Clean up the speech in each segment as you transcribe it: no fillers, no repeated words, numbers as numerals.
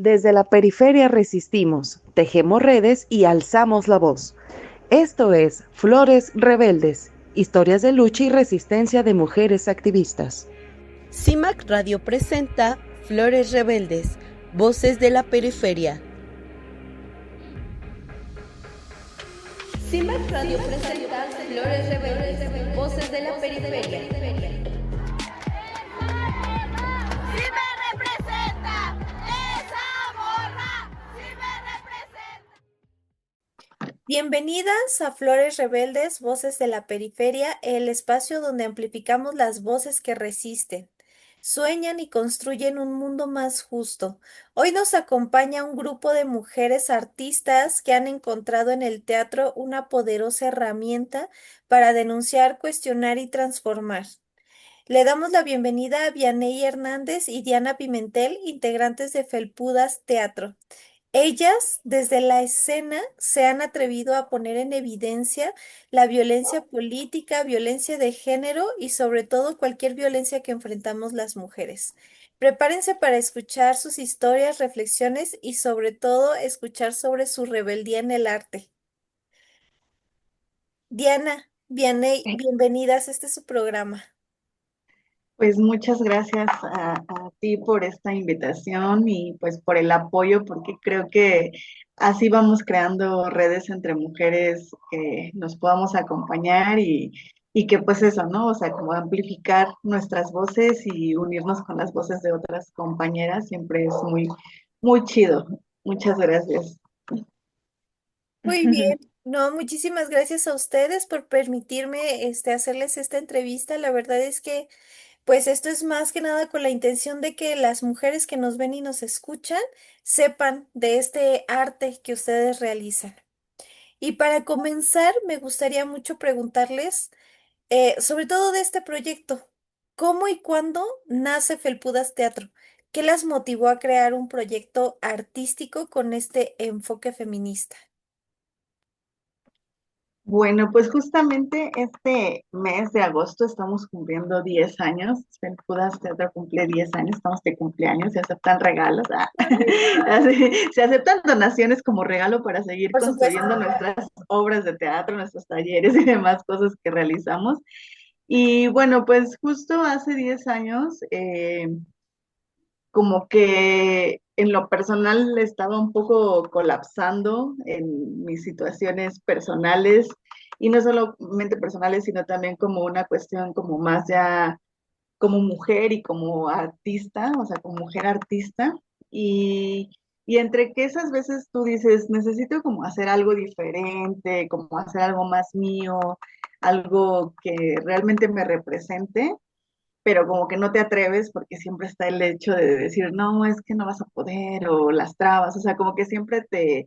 Desde la periferia resistimos, tejemos redes y alzamos la voz. Esto es Flores Rebeldes, historias de lucha y resistencia de mujeres activistas. CIMAC Radio presenta Flores Rebeldes, voces de la periferia. CIMAC Radio presenta Flores Rebeldes, voces de la periferia. Bienvenidas a Flores Rebeldes, Voces de la Periferia, el espacio donde amplificamos las voces que resisten, sueñan y construyen un mundo más justo. Hoy nos acompaña un grupo de mujeres artistas que han encontrado en el teatro una poderosa herramienta para denunciar, cuestionar y transformar. Le damos la bienvenida a Vianey Hernández y Diana Pimentel, integrantes de Felpudas Teatro. Ellas, desde la escena, se han atrevido a poner en evidencia la violencia política, violencia de género y sobre todo cualquier violencia que enfrentamos las mujeres. Prepárense para escuchar sus historias, reflexiones y sobre todo escuchar sobre su rebeldía en el arte. Diana, Vianey, bienvenidas, este es su programa. Pues muchas gracias a ti por esta invitación y pues por el apoyo, porque creo que así vamos creando redes entre mujeres que nos podamos acompañar y que pues eso, ¿no? O sea, como amplificar nuestras voces y unirnos con las voces de otras compañeras siempre es muy, muy chido. Muchas gracias. Muy bien. No, muchísimas gracias a ustedes por permitirme hacerles esta entrevista. La verdad es que pues esto es más que nada con la intención de que las mujeres que nos ven y nos escuchan sepan de este arte que ustedes realizan. Y para comenzar, me gustaría mucho preguntarles, sobre todo de este proyecto, ¿cómo y cuándo nace Felpudas Teatro? ¿Qué las motivó a crear un proyecto artístico con este enfoque feminista? Bueno, pues justamente este mes de agosto estamos cumpliendo 10 años. Felpudas Teatro cumple 10 años, estamos de cumpleaños, se aceptan regalos, se aceptan donaciones como regalo para seguir Por construyendo supuesto. nuestras obras de teatro, nuestros talleres y demás cosas que realizamos. Y bueno, pues justo hace 10 años, como que en lo personal estaba un poco colapsando en mis situaciones personales y no solamente personales, sino también como una cuestión como más ya como mujer y como artista, o sea, como mujer artista. Y, y entre que esas veces tú dices, necesito como hacer algo diferente, como hacer algo más mío, algo que realmente me represente, pero como que no te atreves porque siempre está el hecho de decir, no, es que no vas a poder, o las trabas, o sea, como que siempre te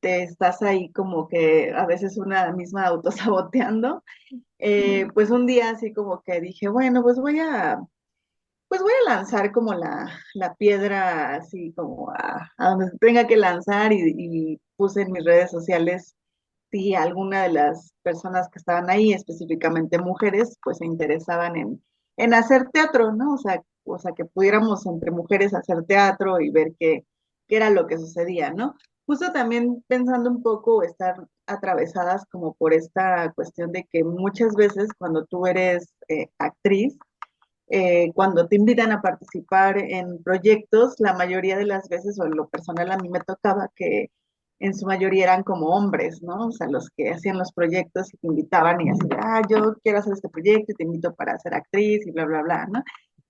estás ahí como que a veces una misma autosaboteando. Pues un día así como que dije, bueno, pues voy a lanzar como la piedra así como a donde se tenga que lanzar y puse en mis redes sociales si alguna de las personas que estaban ahí, específicamente mujeres, pues se interesaban en hacer teatro, ¿no? O sea, que pudiéramos entre mujeres hacer teatro y ver qué era lo que sucedía, ¿no? Justo también pensando un poco, estar atravesadas como por esta cuestión de que muchas veces cuando tú eres actriz, cuando te invitan a participar en proyectos, la mayoría de las veces, o en lo personal a mí me tocaba que en su mayoría eran como hombres, ¿no? O sea, los que hacían los proyectos y te invitaban y así, yo quiero hacer este proyecto y te invito para ser actriz y bla, bla, bla, ¿no?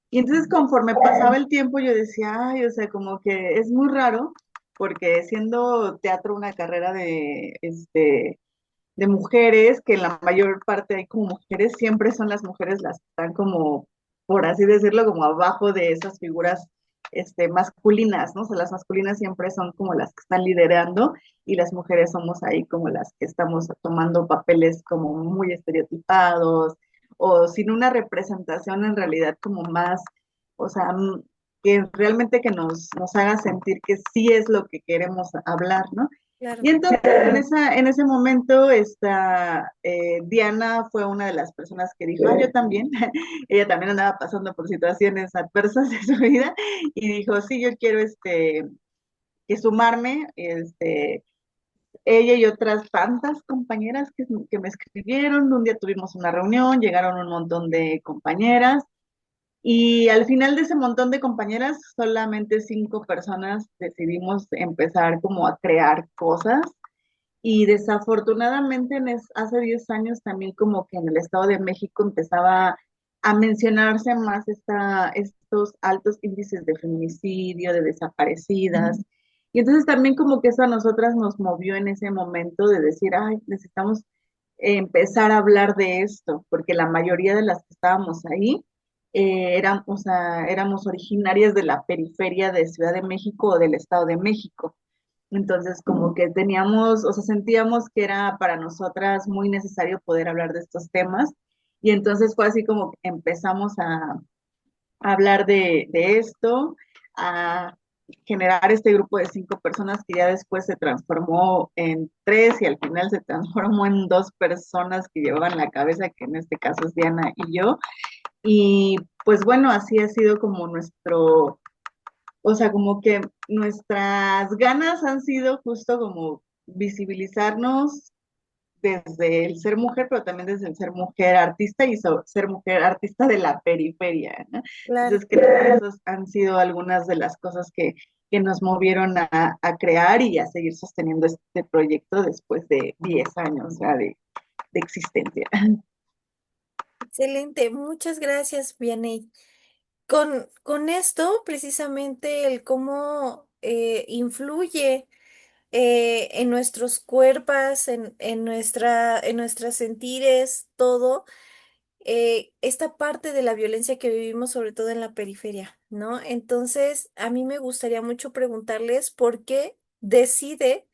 Y entonces conforme pasaba el tiempo yo decía, ay, o sea, como que es muy raro, porque siendo teatro una carrera de mujeres, que en la mayor parte hay como mujeres, siempre son las mujeres las que están como, por así decirlo, como abajo de esas figuras masculinas, ¿no? O sea, las masculinas siempre son como las que están liderando y las mujeres somos ahí como las que estamos tomando papeles como muy estereotipados o sin una representación en realidad como más, o sea, que realmente que nos haga sentir que sí es lo que queremos hablar, ¿no? Claro. Y entonces en ese momento Diana fue una de las personas que dijo, yo también, ella también andaba pasando por situaciones adversas de su vida y dijo, sí, yo quiero que sumarme, ella y otras tantas compañeras que me escribieron. Un día tuvimos una reunión, llegaron un montón de compañeras y al final de ese montón de compañeras, solamente 5 personas decidimos empezar como a crear cosas. Y desafortunadamente hace 10 años también como que en el Estado de México empezaba a mencionarse más estos altos índices de feminicidio, de desaparecidas. Y entonces también como que eso a nosotras nos movió en ese momento de decir, ay, necesitamos empezar a hablar de esto, porque la mayoría de las que estábamos ahí o sea, éramos originarias de la periferia de Ciudad de México o del Estado de México. Entonces, como que teníamos, o sea, sentíamos que era para nosotras muy necesario poder hablar de estos temas. Y entonces fue así como que empezamos a hablar de esto, a generar este grupo de 5 personas que ya después se transformó en 3 y al final se transformó en 2 personas que llevaban la cabeza, que en este caso es Diana y yo. Y pues bueno, así ha sido como o sea, como que nuestras ganas han sido justo como visibilizarnos desde el ser mujer, pero también desde el ser mujer artista y ser mujer artista de la periferia, ¿no? Claro. Entonces creo que esas han sido algunas de las cosas que nos movieron a crear y a seguir sosteniendo este proyecto después de 10 años ya de existencia. Excelente, muchas gracias, Vianey. Con esto, precisamente, el cómo influye en nuestros cuerpos, en nuestras sentires, todo, esta parte de la violencia que vivimos, sobre todo en la periferia, ¿no? Entonces, a mí me gustaría mucho preguntarles por qué decide,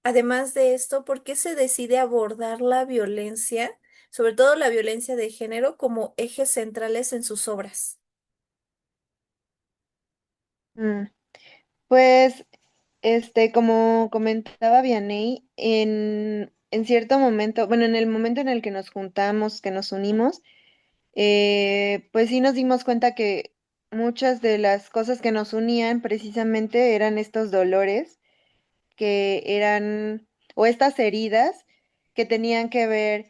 además de esto, por qué se decide abordar la violencia, sobre todo la violencia de género, como ejes centrales en sus obras. Mm, Pues, como comentaba Vianey, en cierto momento, bueno, en el momento en el que nos juntamos, que nos unimos, pues sí nos dimos cuenta que muchas de las cosas que nos unían precisamente eran estos dolores que eran, o estas heridas que tenían que ver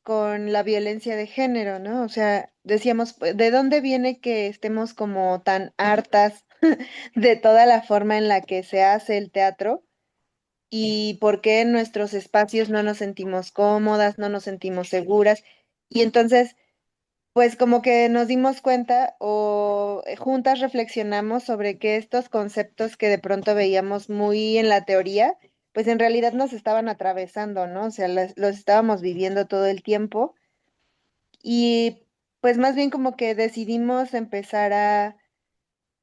con la violencia de género, ¿no? O sea, decíamos, pues, ¿de dónde viene que estemos como tan hartas de toda la forma en la que se hace el teatro? ¿Y por qué en nuestros espacios no nos sentimos cómodas, no nos sentimos seguras? Y entonces pues como que nos dimos cuenta o juntas reflexionamos sobre que estos conceptos que de pronto veíamos muy en la teoría, pues en realidad nos estaban atravesando, ¿no? O sea, los estábamos viviendo todo el tiempo y pues más bien como que decidimos empezar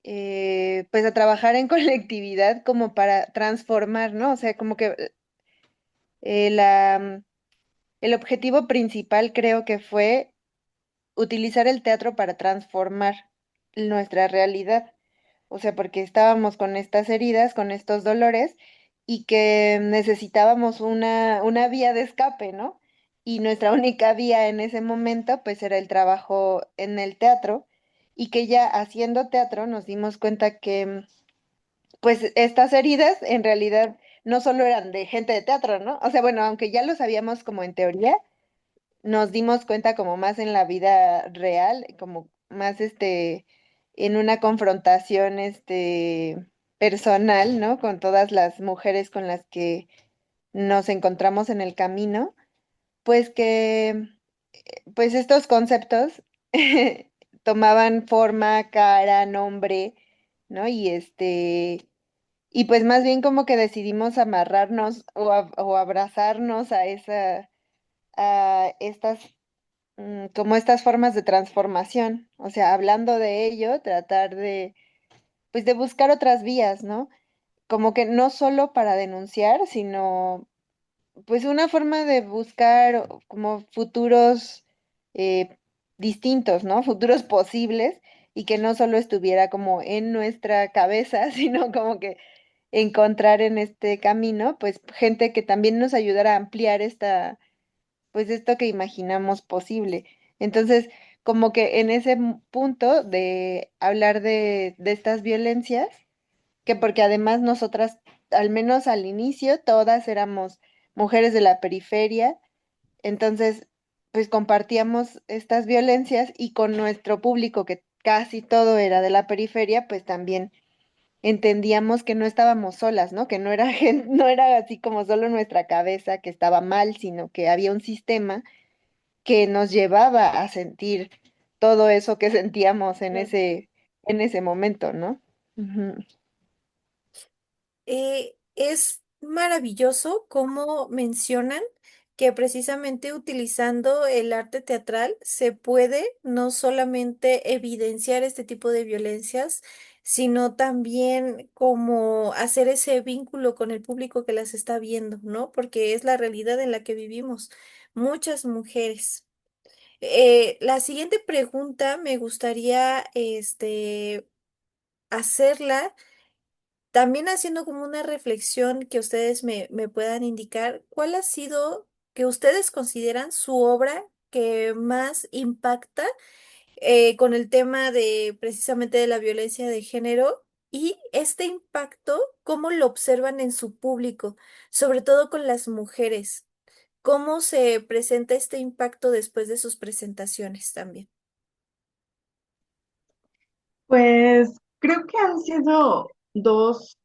pues a trabajar en colectividad como para transformar, ¿no? O sea, como que el objetivo principal creo que fue utilizar el teatro para transformar nuestra realidad. O sea, porque estábamos con estas heridas, con estos dolores y que necesitábamos una vía de escape, ¿no? Y nuestra única vía en ese momento, pues era el trabajo en el teatro y que ya haciendo teatro nos dimos cuenta que, pues, estas heridas en realidad no solo eran de gente de teatro, ¿no? O sea, bueno, aunque ya lo sabíamos como en teoría, nos dimos cuenta como más en la vida real, como más en una confrontación personal, ¿no? Con todas las mujeres con las que nos encontramos en el camino, pues que pues estos conceptos tomaban forma, cara, nombre, ¿no? Y pues más bien como que decidimos amarrarnos o abrazarnos a estas como estas formas de transformación, o sea, hablando de ello, tratar pues de buscar otras vías, ¿no? Como que no solo para denunciar, sino pues una forma de buscar como futuros eh, distintos, ¿no? Futuros posibles y que no solo estuviera como en nuestra cabeza, sino como que encontrar en este camino, pues gente que también nos ayudara a ampliar pues esto que imaginamos posible. Entonces, como que en ese punto de hablar de estas violencias, que porque además nosotras, al menos al inicio, todas éramos mujeres de la periferia, entonces pues compartíamos estas violencias y con nuestro público, que casi todo era de la periferia, pues también entendíamos que no estábamos solas, ¿no? Que no era no era así como solo nuestra cabeza que estaba mal, sino que había un sistema que nos llevaba a sentir todo eso que sentíamos en ese momento, ¿no? Ujú. Es maravilloso cómo mencionan que precisamente utilizando el arte teatral se puede no solamente evidenciar este tipo de violencias, sino también como hacer ese vínculo con el público que las está viendo, ¿no? Porque es la realidad en la que vivimos muchas mujeres. La siguiente pregunta me gustaría, hacerla también haciendo como una reflexión que ustedes me puedan indicar, ¿cuál ha sido que ustedes consideran su obra que más impacta con el tema de precisamente de la violencia de género? Y este impacto, ¿cómo lo observan en su público, sobre todo con las mujeres? ¿Cómo se presenta este impacto después de sus presentaciones también? Pues creo que han sido dos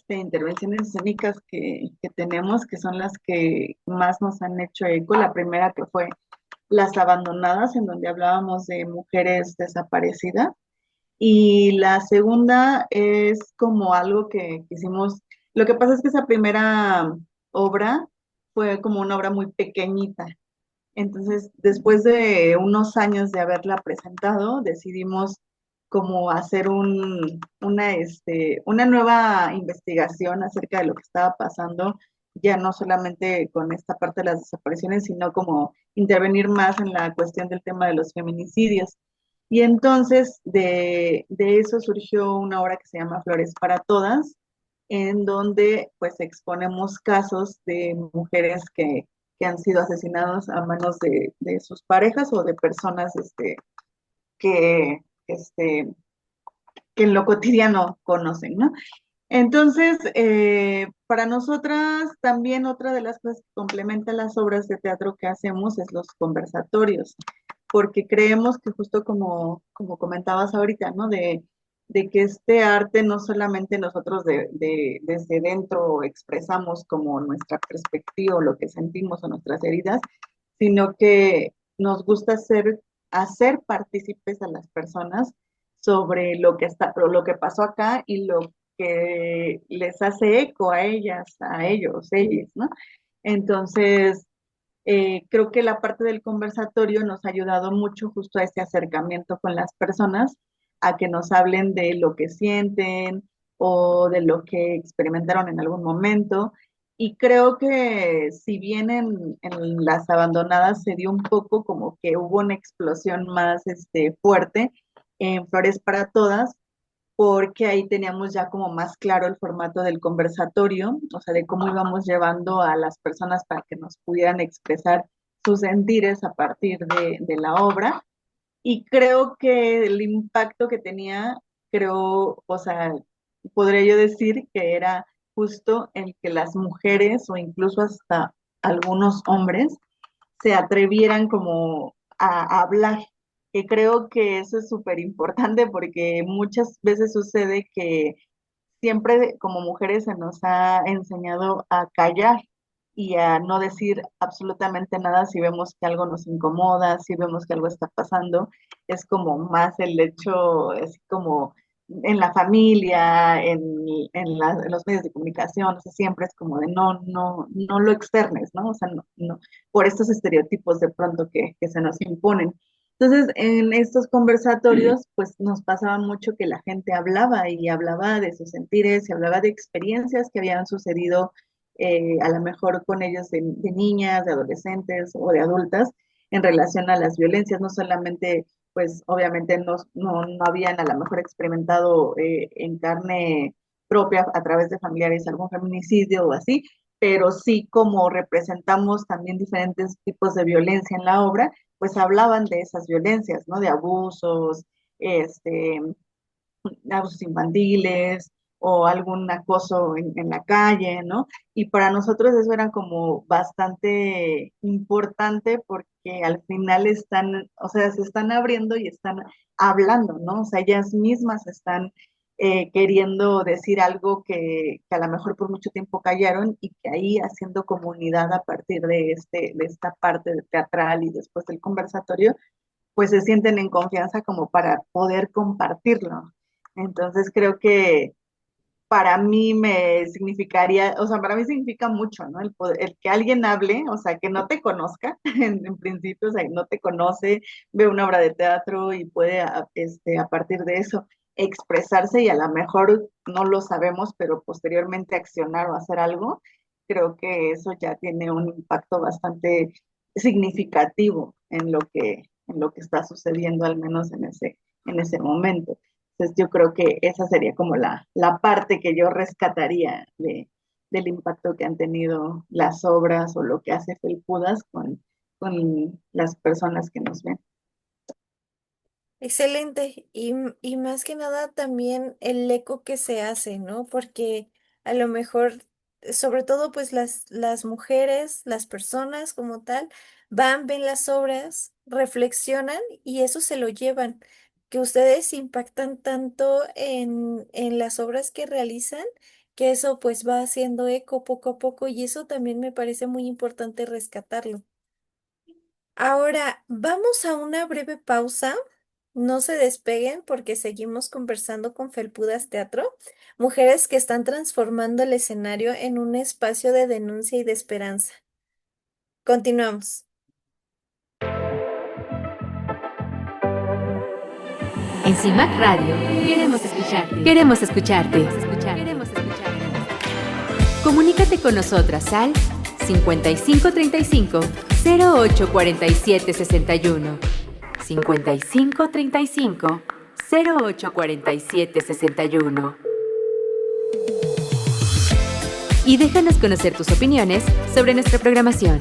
intervenciones escénicas que tenemos, que son las que más nos han hecho eco. La primera que fue Las Abandonadas, en donde hablábamos de mujeres desaparecidas. Y la segunda es como algo que hicimos. Lo que pasa es que esa primera obra fue como una obra muy pequeñita. Entonces, después de unos años de haberla presentado, decidimos como hacer una nueva investigación acerca de lo que estaba pasando, ya no solamente con esta parte de las desapariciones, sino como intervenir más en la cuestión del tema de los feminicidios. Y entonces de eso surgió una obra que se llama Flores para Todas, en donde pues exponemos casos de mujeres que han sido asesinados a manos de sus parejas o de personas que, este, que en lo cotidiano conocen, ¿no? Entonces, para nosotras también otra de las cosas que complementa las obras de teatro que hacemos es los conversatorios, porque creemos que justo como comentabas ahorita, ¿no? De que este arte no solamente nosotros desde dentro expresamos como nuestra perspectiva o lo que sentimos o nuestras heridas, sino que nos gusta hacer partícipes a las personas sobre lo que pasó acá y lo que les hace eco a ellas, a ellos, ellas, ¿no? Entonces, creo que la parte del conversatorio nos ha ayudado mucho justo a este acercamiento con las personas, a que nos hablen de lo que sienten o de lo que experimentaron en algún momento. Y creo que si bien en Las Abandonadas se dio un poco como que hubo una explosión más fuerte, en Flores para Todas, porque ahí teníamos ya como más claro el formato del conversatorio, o sea, de cómo íbamos llevando a las personas para que nos pudieran expresar sus sentires a partir de la obra. Y creo que el impacto que tenía, o sea, podría yo decir que era justo el que las mujeres o incluso hasta algunos hombres se atrevieran como a hablar, que creo que eso es súper importante porque muchas veces sucede que siempre como mujeres se nos ha enseñado a callar y a no decir absolutamente nada si vemos que algo nos incomoda, si vemos que algo está pasando. Es como más el hecho, es como en la familia, en los medios de comunicación, o sea, siempre es como de no lo externes, ¿no? O sea, no, por estos estereotipos de pronto que se nos imponen. Entonces, en estos conversatorios, pues nos pasaba mucho que la gente hablaba y hablaba de sus sentires y hablaba de experiencias que habían sucedido a lo mejor con ellos de niñas, de adolescentes o de adultas en relación a las violencias, no solamente, pues obviamente no habían a lo mejor experimentado en carne propia a través de familiares algún feminicidio o así, pero sí como representamos también diferentes tipos de violencia en la obra, pues hablaban de esas violencias, ¿no? De abusos, este, abusos infantiles, o algún acoso en la calle, ¿no? Y para nosotros eso era como bastante importante porque al final están, o sea, se están abriendo y están hablando, ¿no? O sea, ellas mismas están queriendo decir algo que a lo mejor por mucho tiempo callaron y que ahí haciendo comunidad a partir de esta parte teatral y después del conversatorio, pues se sienten en confianza como para poder compartirlo. Entonces creo que para mí me significaría, o sea, para mí significa mucho, ¿no? El que alguien hable, o sea, que no te conozca, en principio, o sea, no te conoce, ve una obra de teatro y puede, a partir de eso, expresarse y a lo mejor no lo sabemos, pero posteriormente accionar o hacer algo, creo que eso ya tiene un impacto bastante significativo en lo que está sucediendo, al menos en ese momento. Entonces yo creo que esa sería como la parte que yo rescataría del impacto que han tenido las obras o lo que hace Felpudas con las personas que nos ven. Excelente. Y más que nada también el eco que se hace, ¿no? Porque a lo mejor, sobre todo pues las mujeres, las personas como tal, van, ven las obras, reflexionan y eso se lo llevan. Que ustedes impactan tanto en las obras que realizan, que eso pues va haciendo eco poco a poco y eso también me parece muy importante rescatarlo. Ahora, vamos a una breve pausa. No se despeguen porque seguimos conversando con Felpudas Teatro, mujeres que están transformando el escenario en un espacio de denuncia y de esperanza. Continuamos. En CIMAC Radio queremos escucharte. Queremos escucharte. Queremos escucharte. Comunícate con nosotras al 5535 0847 61. 5535 0847 61. Y déjanos conocer tus opiniones sobre nuestra programación.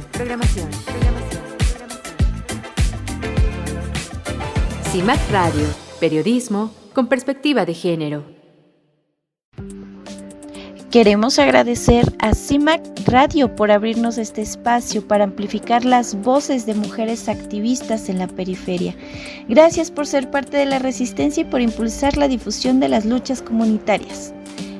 CIMAC Radio, periodismo con perspectiva de género. Queremos agradecer a CIMAC Radio por abrirnos este espacio para amplificar las voces de mujeres activistas en la periferia. Gracias por ser parte de la resistencia y por impulsar la difusión de las luchas comunitarias.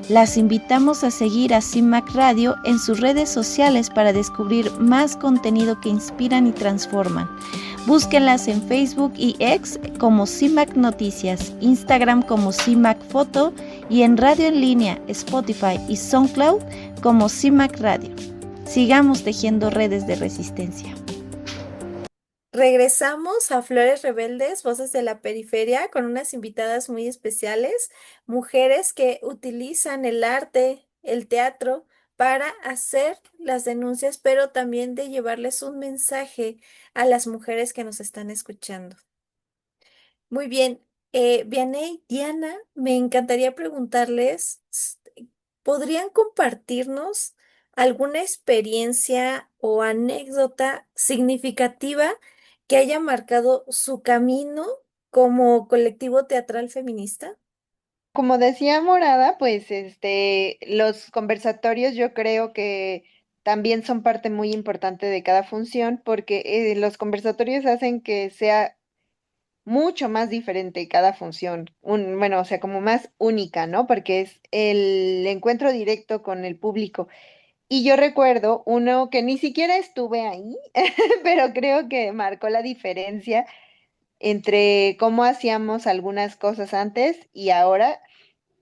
Las invitamos a seguir a CIMAC Radio en sus redes sociales para descubrir más contenido que inspiran y transforman. Búsquenlas en Facebook y X como CIMAC Noticias, Instagram como CIMAC Foto y en radio en línea, Spotify y SoundCloud como CIMAC Radio. Sigamos tejiendo redes de resistencia. Regresamos a Flores Rebeldes, Voces de la Periferia, con unas invitadas muy especiales, mujeres que utilizan el arte, el teatro, para hacer las denuncias, pero también de llevarles un mensaje a las mujeres que nos están escuchando. Muy bien, Vianey, Diana, me encantaría preguntarles, ¿podrían compartirnos alguna experiencia o anécdota significativa que haya marcado su camino como colectivo teatral feminista? Como decía Morada, pues los conversatorios yo creo que también son parte muy importante de cada función porque los conversatorios hacen que sea mucho más diferente cada función, bueno, o sea, como más única, ¿no? Porque es el encuentro directo con el público. Y yo recuerdo uno que ni siquiera estuve ahí, pero creo que marcó la diferencia entre cómo hacíamos algunas cosas antes y ahora,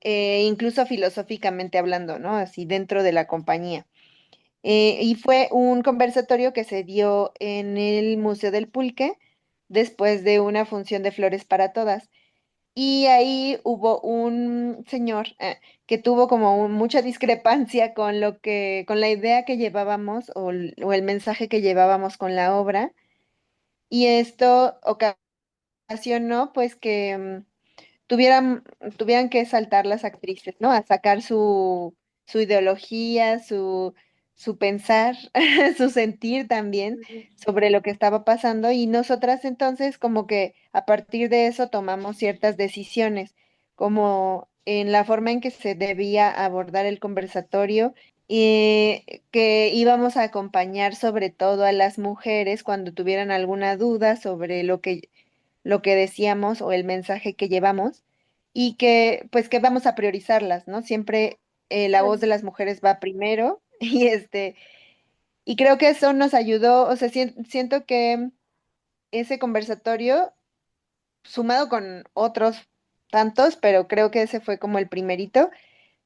incluso filosóficamente hablando, ¿no? Así dentro de la compañía. Y fue un conversatorio que se dio en el Museo del Pulque después de una función de Flores para Todas. Y ahí hubo un señor que tuvo como mucha discrepancia con con la idea que llevábamos o el mensaje que llevábamos con la obra. Y esto ocasionó pues que tuvieran, tuvieran que saltar las actrices, ¿no? A sacar su ideología, su pensar, su sentir también sobre lo que estaba pasando y nosotras entonces como que a partir de eso tomamos ciertas decisiones, como en la forma en que se debía abordar el conversatorio y que íbamos a acompañar sobre todo a las mujeres cuando tuvieran alguna duda sobre lo que decíamos o el mensaje que llevamos y que pues que vamos a priorizarlas, ¿no? Siempre la voz de las mujeres va primero y y creo que eso nos ayudó, o sea, siento que ese conversatorio sumado con otros tantos, pero creo que ese fue como el primerito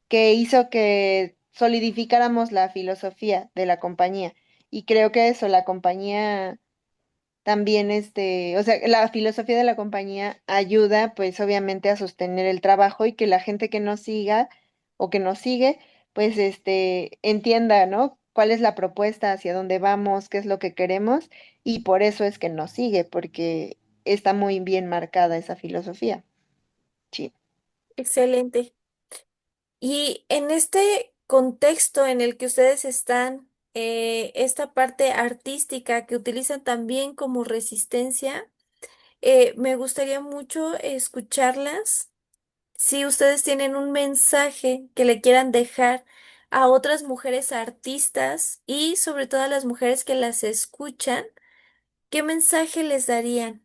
que hizo que solidificáramos la filosofía de la compañía. Y creo que eso, la compañía también, o sea, la filosofía de la compañía ayuda, pues obviamente a sostener el trabajo y que la gente que nos siga o que nos sigue, pues entienda, ¿no? Cuál es la propuesta, hacia dónde vamos, qué es lo que queremos, y por eso es que nos sigue, porque está muy bien marcada esa filosofía. Sí. Excelente. Y en este contexto en el que ustedes están, esta parte artística que utilizan también como resistencia, me gustaría mucho escucharlas. Si ustedes tienen un mensaje que le quieran dejar a otras mujeres artistas y sobre todo a las mujeres que las escuchan, ¿qué mensaje les darían?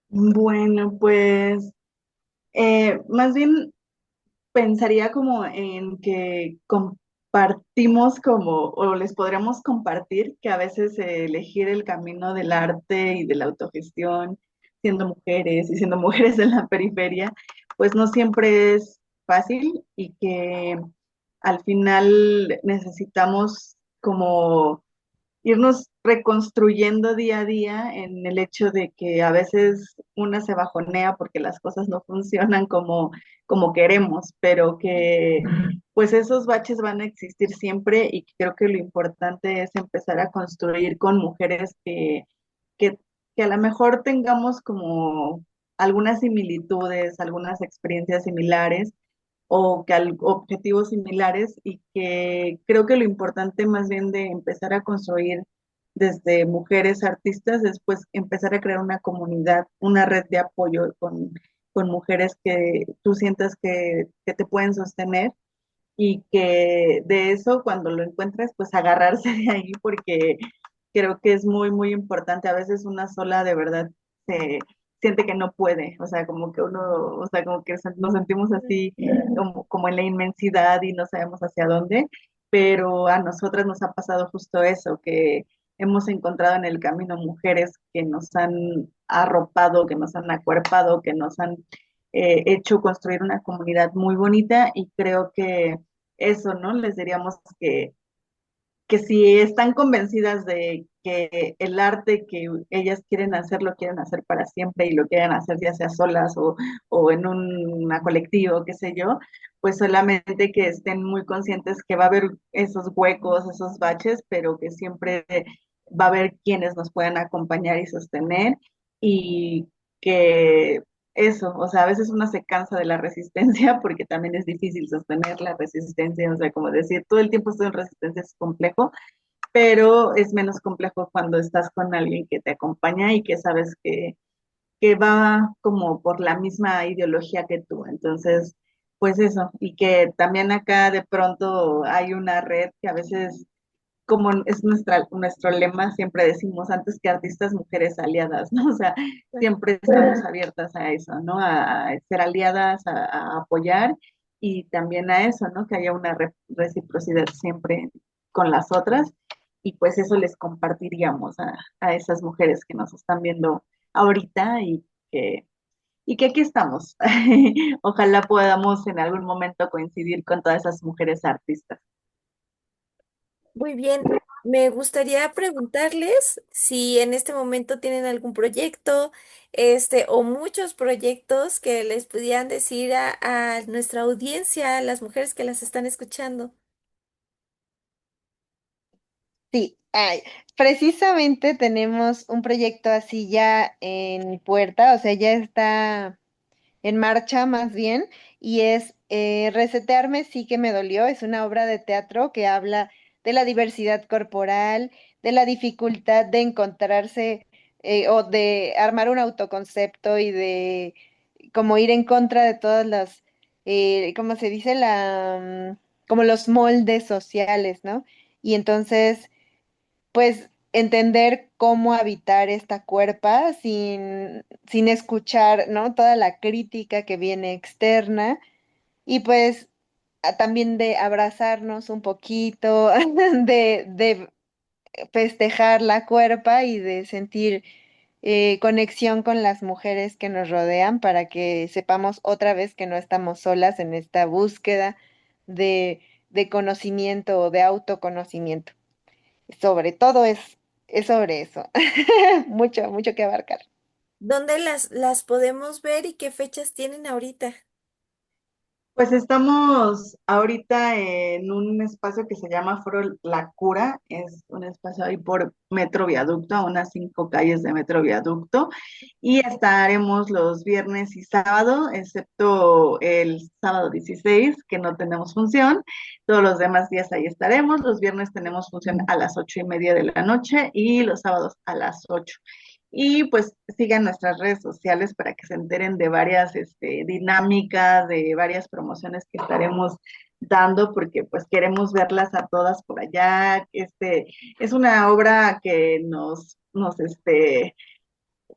Bueno, pues más bien pensaría como en que compartimos como, o les podríamos compartir que a veces elegir el camino del arte y de la autogestión, siendo mujeres y siendo mujeres en la periferia, pues no siempre es fácil y que al final necesitamos como irnos reconstruyendo día a día en el hecho de que a veces una se bajonea porque las cosas no funcionan como queremos, pero que pues esos baches van a existir siempre y creo que lo importante es empezar a construir con mujeres que, que a lo mejor tengamos como algunas similitudes, algunas experiencias similares o que objetivos similares y que creo que lo importante más bien de empezar a construir desde mujeres artistas, después empezar a crear una comunidad, una red de apoyo con mujeres que tú sientas que te pueden sostener y que de eso cuando lo encuentres, pues agarrarse de ahí porque creo que es muy, muy importante. A veces una sola de verdad se siente que no puede, o sea, como que uno, o sea, como que nos sentimos así como en la inmensidad y no sabemos hacia dónde, pero a nosotras nos ha pasado justo eso, que hemos encontrado en el camino mujeres que nos han arropado, que nos han acuerpado, que nos han hecho construir una comunidad muy bonita y creo que eso, ¿no? Les diríamos que si están convencidas de que el arte que ellas quieren hacer lo quieren hacer para siempre y lo quieren hacer ya sea solas o en una colectivo, qué sé yo, pues solamente que estén muy conscientes que va a haber esos huecos, esos baches, pero que siempre va a haber quienes nos puedan acompañar y sostener y que eso, o sea, a veces uno se cansa de la resistencia porque también es difícil sostener la resistencia, o sea, como decir, todo el tiempo estoy en resistencia es complejo, pero es menos complejo cuando estás con alguien que te acompaña y que sabes que va como por la misma ideología que tú. Entonces, pues eso, y que también acá de pronto hay una red que a veces como es nuestro lema, siempre decimos antes que artistas, mujeres aliadas, ¿no? O sea, siempre estamos abiertas a eso, ¿no? A ser aliadas, a apoyar y también a eso, ¿no? Que haya una reciprocidad siempre con las otras y pues eso les compartiríamos a esas mujeres que nos están viendo ahorita que, y que aquí estamos. Ojalá podamos en algún momento coincidir con todas esas mujeres artistas. Muy bien, me gustaría preguntarles si en este momento tienen algún proyecto, o muchos proyectos que les pudieran decir a nuestra audiencia, a las mujeres que las están escuchando. Sí, precisamente tenemos un proyecto así ya en puerta, o sea, ya está en marcha más bien, y es Resetearme sí que me dolió. Es una obra de teatro que habla de la diversidad corporal, de la dificultad de encontrarse o de armar un autoconcepto y de como ir en contra de todas las, ¿cómo se dice? Como los moldes sociales, ¿no? Y entonces, pues, entender cómo habitar esta cuerpa sin escuchar, ¿no? Toda la crítica que viene externa y pues también de abrazarnos un poquito, de festejar la cuerpa y de sentir conexión con las mujeres que nos rodean para que sepamos otra vez que no estamos solas en esta búsqueda de, de conocimiento o de autoconocimiento. Sobre todo es sobre eso. Mucho, mucho que abarcar. ¿Dónde las podemos ver y qué fechas tienen ahorita? Pues estamos ahorita en un espacio que se llama Foro La Cura, es un espacio ahí por Metro Viaducto, a unas 5 calles de Metro Viaducto, y estaremos los viernes y sábado, excepto el sábado 16, que no tenemos función, todos los demás días ahí estaremos, los viernes tenemos función a las 8:30 de la noche y los sábados a las 8. Y pues sigan nuestras redes sociales para que se enteren de varias dinámicas, de varias promociones que estaremos dando, porque pues queremos verlas a todas por allá. Es una obra que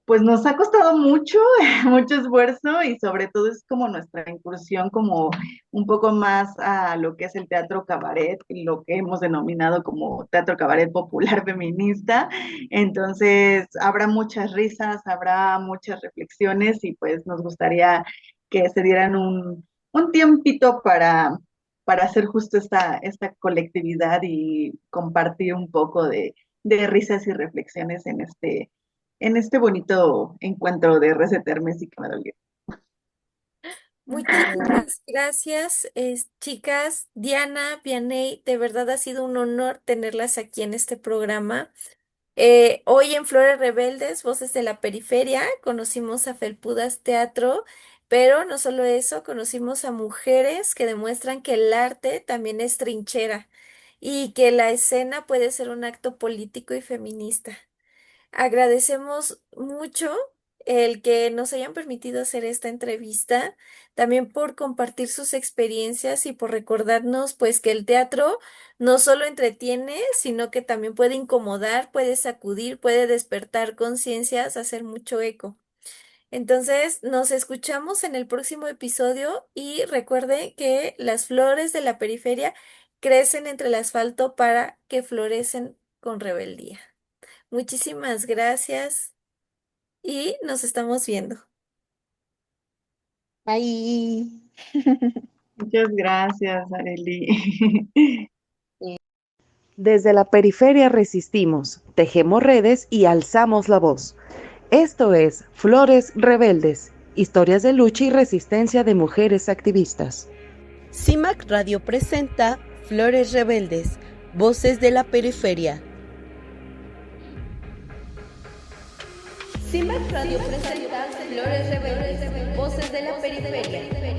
pues nos ha costado mucho, mucho esfuerzo y sobre todo es como nuestra incursión como un poco más a lo que es el teatro cabaret, lo que hemos denominado como teatro cabaret popular feminista. Entonces habrá muchas risas, habrá muchas reflexiones y pues nos gustaría que se dieran un tiempito para hacer justo esta colectividad y compartir un poco de risas y reflexiones en este bonito encuentro de Resetermes y que me dolió. Muchísimas gracias, chicas. Diana, Vianey, de verdad ha sido un honor tenerlas aquí en este programa. Hoy en Flores Rebeldes, Voces de la Periferia, conocimos a Felpudas Teatro, pero no solo eso, conocimos a mujeres que demuestran que el arte también es trinchera y que la escena puede ser un acto político y feminista. Agradecemos mucho el que nos hayan permitido hacer esta entrevista, también por compartir sus experiencias y por recordarnos pues que el teatro no solo entretiene, sino que también puede incomodar, puede sacudir, puede despertar conciencias, hacer mucho eco. Entonces, nos escuchamos en el próximo episodio y recuerde que las flores de la periferia crecen entre el asfalto para que florecen con rebeldía. Muchísimas gracias y nos estamos viendo. Bye. Muchas gracias, Areli. Desde la periferia resistimos, tejemos redes y alzamos la voz. Esto es Flores Rebeldes, historias de lucha y resistencia de mujeres activistas. CIMAC Radio presenta Flores Rebeldes, Voces de la Periferia. CIMAC Radio presenta Flores Rebeldes, Voces de la Periferia.